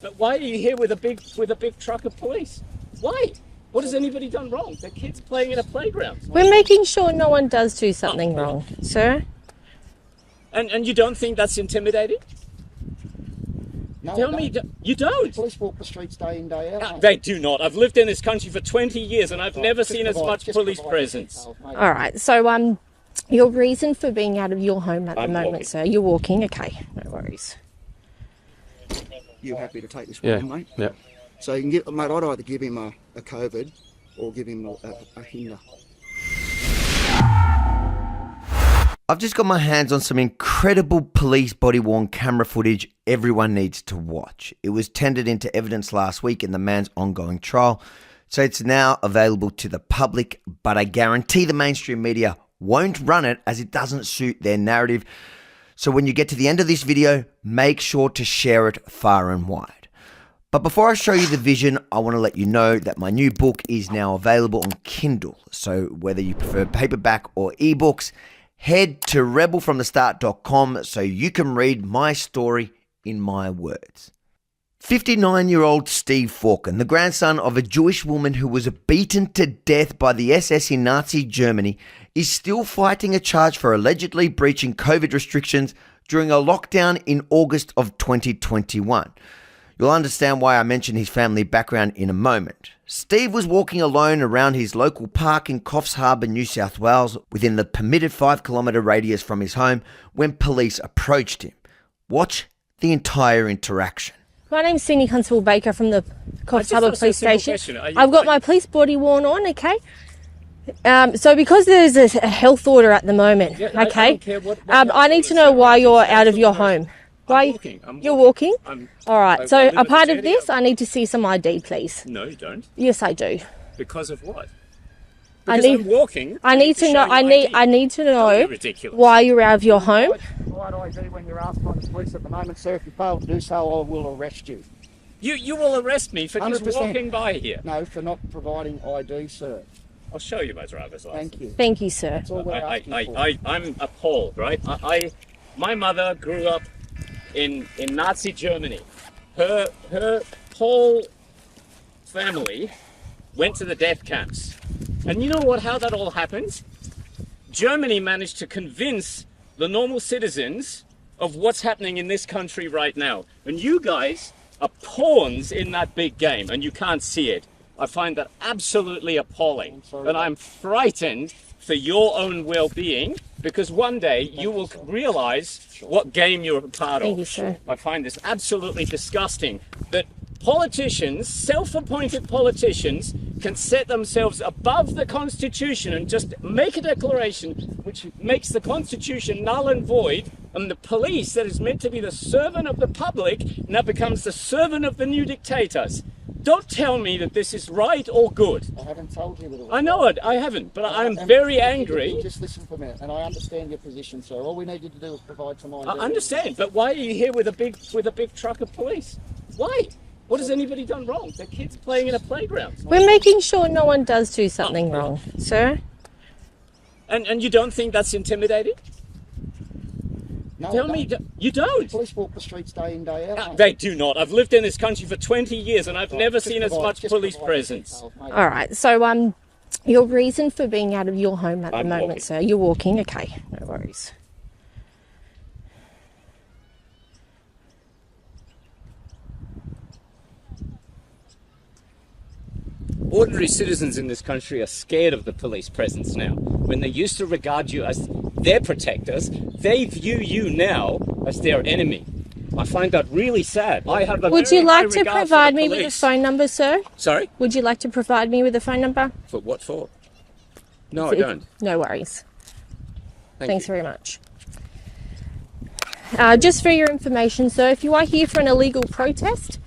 But why are you here with a big truck of police? Why? What has anybody done wrong? The kids playing in a playground. We're making sure no one does do something wrong, sir. And you don't think that's intimidating? No, Tell me, you don't? Police walk the streets day in, day out. They do not. I've lived in this country for 20 years and I've never seen as much police presence. All right, so your reason for being out of your home at the moment, walking. sir, you're walking, okay, no worries. You happy to take this one, mate? Yeah. So you can give, mate, I'd either give him a COVID or give him a hinder. I've just got my hands on some incredible police body-worn camera footage everyone needs to watch. It was tendered into evidence last week in the man's ongoing trial, so it's now available to the public, but I guarantee the mainstream media won't run it as it doesn't suit their narrative. So when you get to the end of this video, make sure to share it far and wide. But before I show you the vision, I want to let you know that my new book is now available on Kindle. So whether you prefer paperback or ebooks, head to rebelfromthestart.com so you can read my story in my words. 59-year-old Steve Falken, the grandson of a Jewish woman who was beaten to death by the SS in Nazi Germany, is still fighting a charge for allegedly breaching COVID restrictions during a lockdown in August of 2021. You'll understand why I mention his family background in a moment. Steve was walking alone around his local park in Coffs Harbour, New South Wales, within the permitted 5-kilometre radius from his home, when police approached him. Watch the entire interaction. My name's Senior Constable Baker from the Coffs Harbour Police Station. I've got my police body worn on, okay? So because there's a health order at the moment, okay? I need to know why you're out of your home. Why? You're walking? All right. So a part of this, I need to see some ID, please. No, you don't. Yes, I do. Because of what? I'm walking. I need to know. I need to know why you're out of your home. Provide ID when you're asked by the police at the moment, sir. If you fail to do so, I will arrest you. You will arrest me for just 100%. walking by here. No, for not providing ID, sir. I'll show you my driver's license. Thank you. Thank you, sir. That's all we're asking for. I'm appalled, right? My mother grew up in Nazi Germany. Her whole family went to the death camps. And you know what? How that all happens? Germany managed to convince the normal citizens of what's happening in this country right now. And you guys are pawns in that big game, and you can't see it. I find that absolutely appalling. And I'm frightened for your own well-being, because one day you will realize what game you're a part of. Thank you, sir. I find this absolutely disgusting that politicians, self-appointed politicians, can set themselves above the Constitution and just make a declaration which makes the Constitution null and void, and the police, that is meant to be the servant of the public, now becomes the servant of the new dictators. Don't tell me that this is right or good. I haven't told you that it was I know it, I haven't, but I'm very angry. Just listen for a minute, and I understand your position, sir. All we need you to do is provide some ID. I understand, but why are you here with a big truck of police? Why? What has anybody done wrong? The kids playing in a playground. We're making sure no one does do something wrong, sir. And you don't think that's intimidating? No, Tell me, you don't? Police walk the streets day in, day out. They do not. I've lived in this country for 20 years and I've never seen as much police presence. All right. So your reason for being out of your home at the moment, walking. sir, you're walking, okay, no worries. Ordinary citizens in this country are scared of the police presence now. When they used to regard you as their protectors, they view you now as their enemy. I find that really sad. I have a Would very you like high to regard for provide the me with a police. phone number, sir? Sorry? Would you like to provide me with a phone number? For what for? No, I don't. No worries. Thanks you. very much. Just for your information, sir, if you are here for an illegal protest,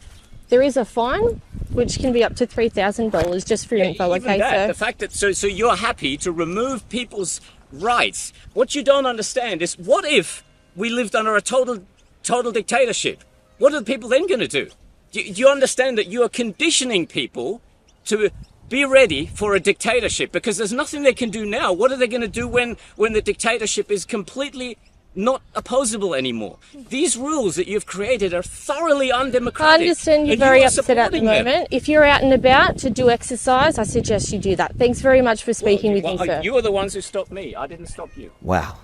there is a fine, which can be up to $3,000, just for your info, Even okay, that, sir? the fact that so you're happy to remove people's rights. What you don't understand is, what if we lived under a total dictatorship? What are the people then going to do? Do you understand that you are conditioning people to be ready for a dictatorship? Because there's nothing they can do now. What are they going to do when the dictatorship is completely not opposable anymore. These rules that you've created are thoroughly undemocratic. I understand you're very upset at the moment. If you're out and about to do exercise, I suggest you do that. Thanks very much for speaking with me, sir. You are the ones who stopped me. I didn't stop you. Wow.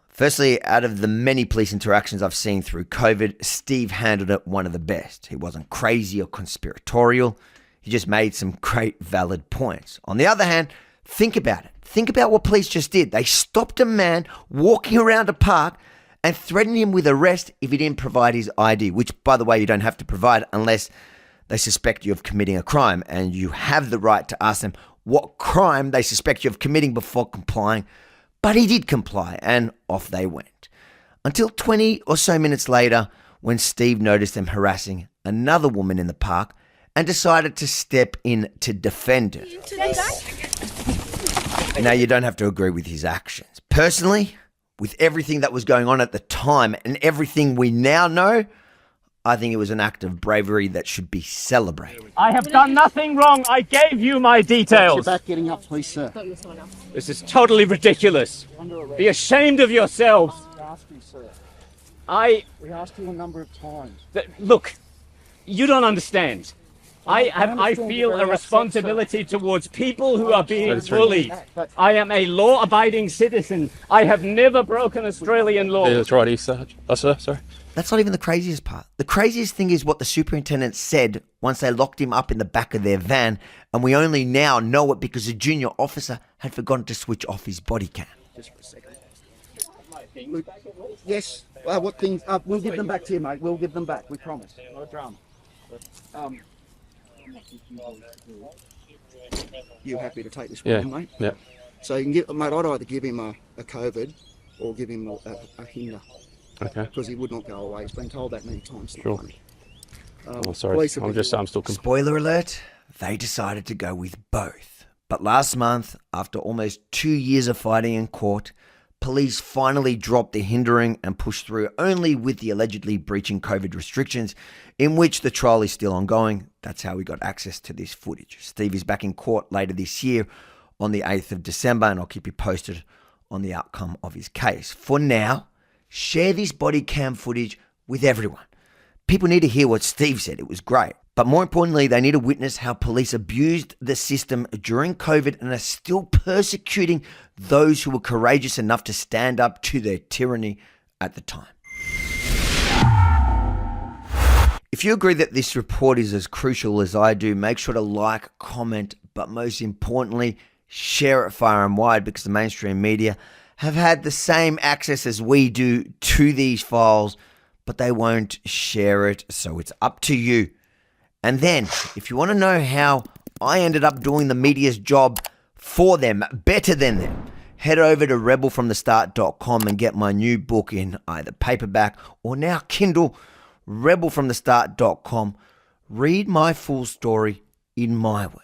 Firstly, out of the many police interactions I've seen through COVID, Steve handled it one of the best. He wasn't crazy or conspiratorial. He just made some great valid points. On the other hand, think about it. Think about what police just did. They stopped a man walking around a park and threatened him with arrest if he didn't provide his ID, which, by the way, you don't have to provide unless they suspect you of committing a crime, and you have the right to ask them what crime they suspect you of committing before complying. But he did comply, and off they went. Until 20 or so minutes later, when Steve noticed them harassing another woman in the park and decided to step in to defend her. Now, you don't have to agree with his actions. Personally, with everything that was going on at the time and everything we now know, I think it was an act of bravery that should be celebrated. I have done nothing wrong. I gave you my details. You're back getting up, please, sir. This is totally ridiculous. Be ashamed of yourselves. We asked you, sir. We asked you a number of times. Look, you don't understand. I feel a responsibility towards people who are being bullied. I am a law-abiding citizen. I have never broken Australian law. Yeah, that's right, sir. Sorry. That's not even the craziest part. The craziest thing is what the superintendent said once they locked him up in the back of their van, and we only now know it because a junior officer had forgotten to switch off his body cam. Just for a second. Yes. What things? We'll give them back to you, mate. We'll give them back. We promise. Not a drama. You happy to take this one, mate? Yeah. So you can give, mate. I'd either give him a COVID or give him a hinder. Okay. Because he would not go away. He's been told that many times. Sure. Sorry. I'm still. Spoiler alert, they decided to go with both. But last month, after almost 2 years of fighting in court, police finally dropped the hindering and pushed through only with the allegedly breaching COVID restrictions, in which the trial is still ongoing. That's how we got access to this footage. Steve is back in court later this year on the 8th of December, and I'll keep you posted on the outcome of his case. For now, share this body cam footage with everyone. People need to hear what Steve said. It was great. But more importantly, they need to witness how police abused the system during COVID and are still persecuting those who were courageous enough to stand up to their tyranny at the time. If you agree that this report is as crucial as I do, make sure to like, comment, but most importantly, share it far and wide, because the mainstream media have had the same access as we do to these files, but they won't share it, so it's up to you. And then, if you want to know how I ended up doing the media's job for them, better than them, head over to rebelfromthestart.com and get my new book in either paperback or now Kindle, rebelfromthestart.com. Read my full story in my words.